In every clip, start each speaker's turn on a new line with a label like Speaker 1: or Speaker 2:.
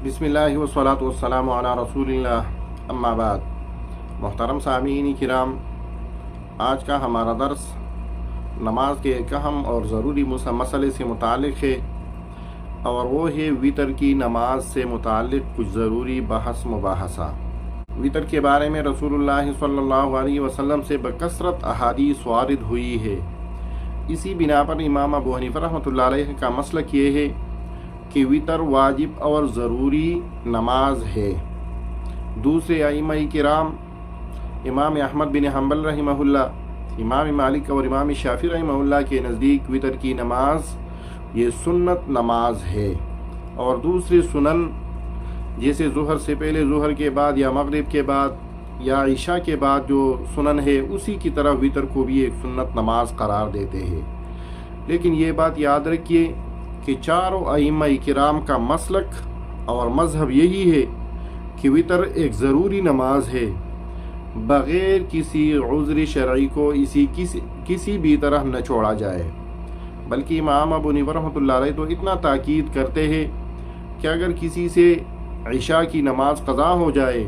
Speaker 1: बिस्मिल्लाह वस्सलातु वस्सलामु अला रसूलिल्लाह अम्मा बाद। मोहतरम सामीन किराम, आज का हमारा दर्स नमाज के एक अहम और ज़रूरी मसले से मुताल्लिक़ है, और वो है वितर की नमाज से मुताल्लिक़ कुछ ज़रूरी बहस मुबाहसा। वितर के बारे में रसूलुल्लाह सल्लल्लाहु अलैहि वसल्लम से बकसरत अहादीस वारिद हुई है। इसी बिना पर इमाम अबू हनीफा रहमतुल्लाह अलैह का मसलक ये है कि वितर वाजिब और ज़रूरी नमाज है। दूसरे आइम्मा किराम इमाम अहमद बिन हम्बल रहिमहुल्लाह, इमाम मालिक और इमाम शाफी रहिमहुल्लाह के नज़दीक वितर की नमाज ये सुन्नत नमाज है, और दूसरे सुनन जैसे ज़ुहर से पहले, ज़ुहर के बाद या मगरिब के बाद या इशा के बाद जो सुनन है उसी की तरह वितर को भी एक सुन्नत नमाज करार देते हैं। लेकिन ये बात याद रखिए कि चारों आइम्मा किराम का मसलक और मज़हब यही है कि वितर एक ज़रूरी नमाज है, बग़ैर किसी उज़्र शरई को किसी भी तरह न छोड़ा जाए। बल्कि इमाम अबू हनीफा रहमतुल्लाह अलैह तो इतना ताकीद करते हैं कि अगर किसी से इशा की नमाज क़ज़ा हो जाए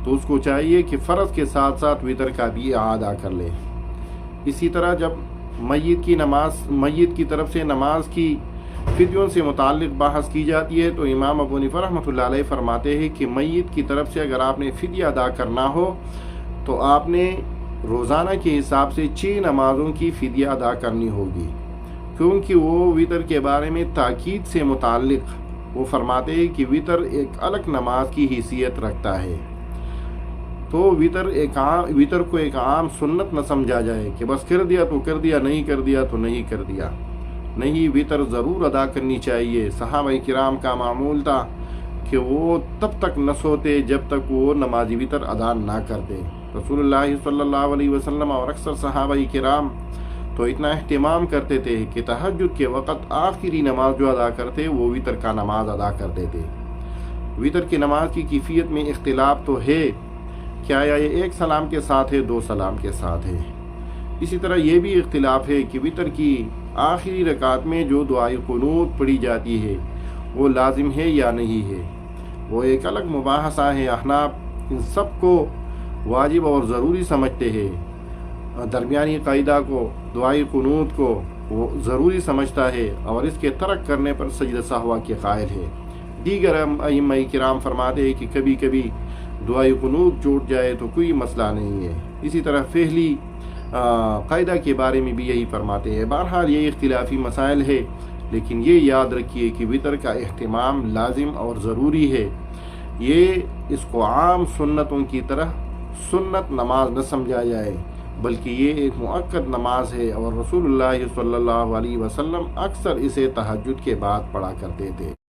Speaker 1: तो उसको चाहिए कि फ़र्ज़ के साथ साथ वितर का भी अदा कर ले। इसी तरह जब मय्यत की तरफ से नमाज की फिदियों से मुताल्लिक़ बहस की जाती है तो इमाम अबू हनीफा रहमतुल्लाह अलैह फरमाते हैं कि मय्यत की तरफ से अगर आपने फिदिया अदा करना हो तो आपने रोज़ाना के हिसाब से 6 नमाज़ों की फिदिया अदा करनी होगी, क्योंकि वो वितर के बारे में ताकीद से मुताल्लिक़ वो फरमाते हैं कि वितर एक अलग नमाज की हैसियत रखता है। तो वितर को एक आम सुन्नत न समझा जाए कि बस कर दिया तो कर दिया, नहीं कर दिया तो नहीं कर दिया। नहीं, वितर ज़रूर अदा करनी चाहिए। सहाबा किराम का मामूल था कि वो तब तक न सोते जब तक वो नमाज वितर अदा ना करते। रसूलुल्लाह सल्लल्लाहु अलैहि वसल्लम और अक्सर सहाबा किराम तो इतना अहतमाम करते थे कि तहज्जुद के वक़्त आखिरी नमाज जो अदा करते वो वितर का नमाज अदा कर देते। वितर की नमाज की कैफियत में इख्तिलाफ तो है, क्या ये 1 सलाम के साथ है, 2 सलाम के साथ है। इसी तरह ये भी इख्तिलाफ है कि वितर की आखिरी रकात में जो दुआए कुनूत पढ़ी जाती है वो लाजिम है या नहीं है, वो एक अलग मुबाहसा है। अहनाफ इन सब को वाजिब और ज़रूरी समझते हैं। दरमियानी क़ायदा को, दुआए कुनूत को वो ज़रूरी समझता है और इसके तर्क करने पर सजदा सहवा के कायल है। दीगर अइम्मा किराम फरमाते हैं कि कभी कभी दुआए कुनूत छूट जाए तो कोई मसला नहीं है। इसी तरह फ़हली क़ायदा के बारे में भी यही फरमाते हैं। बहरहाल ये इख्तिलाफी मसाइल है, लेकिन ये याद रखिए कि वितर का अहतमाम लाजिम और ज़रूरी है। ये इसको आम सुन्नतों की तरह सुन्नत नमाज न समझा जाए, बल्कि ये एक मुअक्कद नमाज है, और रसूलुल्लाह सल्लल्लाहु अलैहि वसल्लम अक्सर इसे तहज्जुद के बाद पढ़ा करते थे।